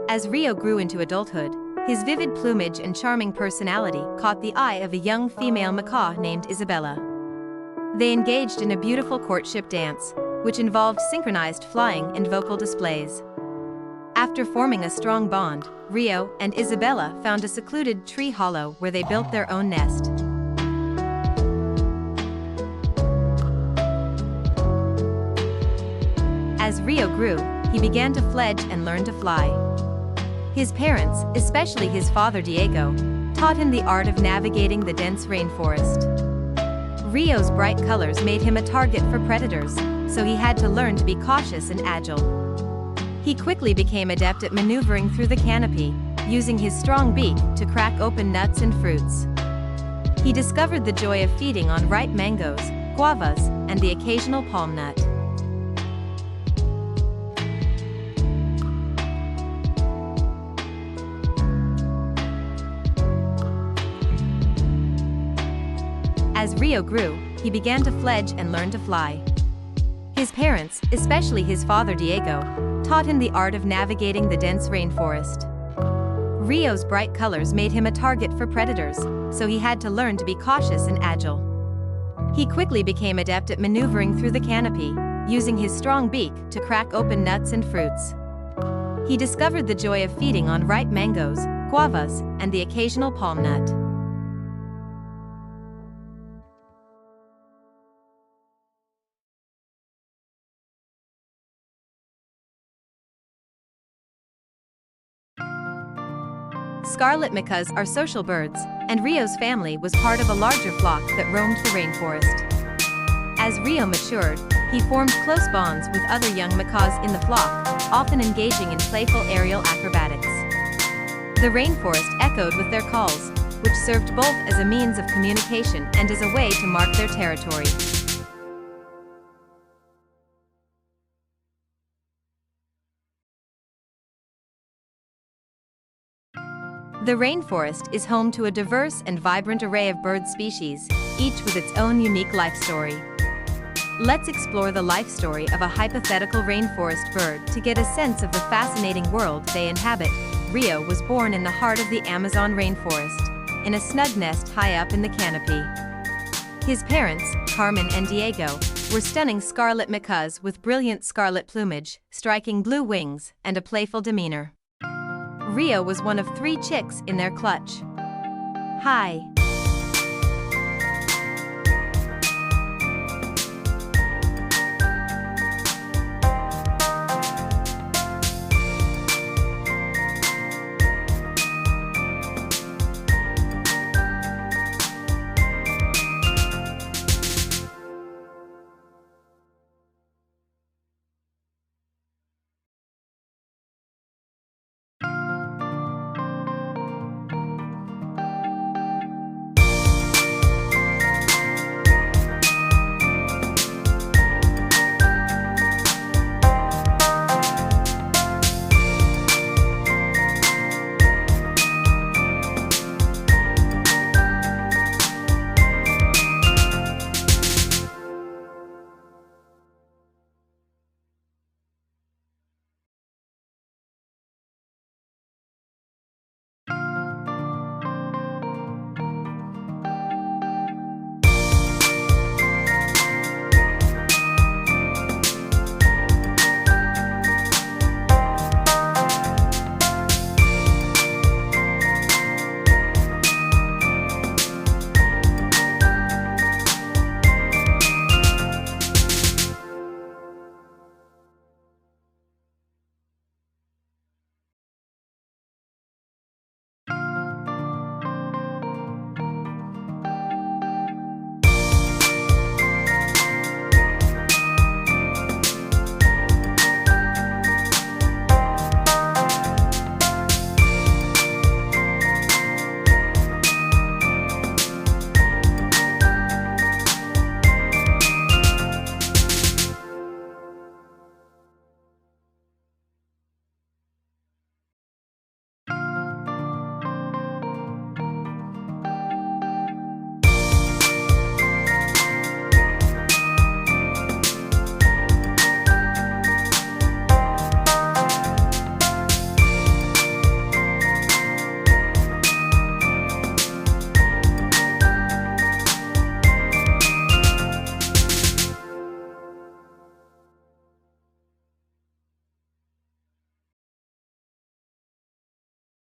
As Rio grew into adulthood, his vivid plumage and charming personality caught the eye of a young female macaw named Isabella. They engaged in a beautiful courtship dance, which involved synchronized flying and vocal displays. After forming a strong bond, Rio and Isabella found a secluded tree hollow where they built their own nest. As Rio grew, he began to fledge and learn to fly. His parents, especially his father Diego, taught him the art of navigating the dense rainforest. Rio's bright colors made him a target for predators, so he had to learn to be cautious and agile. He quickly became adept at maneuvering through the canopy, using his strong beak to crack open nuts and fruits. He discovered the joy of feeding on ripe mangoes, guavas, and the occasional palm nut. As Rio grew, he began to fledge and learn to fly. His parents, especially his father Diego, taught him the art of navigating the dense rainforest. Rio's bright colors made him a target for predators, so he had to learn to be cautious and agile. He quickly became adept at maneuvering through the canopy, using his strong beak to crack open nuts and fruits. He discovered the joy of feeding on ripe mangoes, guavas, and the occasional palm nut. Scarlet macaws are social birds, and Rio's family was part of a larger flock that roamed the rainforest. As Rio matured, he formed close bonds with other young macaws in the flock, often engaging in playful aerial acrobatics. The rainforest echoed with their calls, which served both as a means of communication and as a way to mark their territory. The rainforest is home to a diverse and vibrant array of bird species, each with its own unique life story. Let's explore the life story of a hypothetical rainforest bird to get a sense of the fascinating world they inhabit. Rio was born in the heart of the Amazon rainforest, in a snug nest high up in the canopy. His parents, Carmen and Diego, were stunning scarlet macaws with brilliant scarlet plumage, striking blue wings, and a playful demeanor. Rio was one of 3 chicks in their clutch. Hi,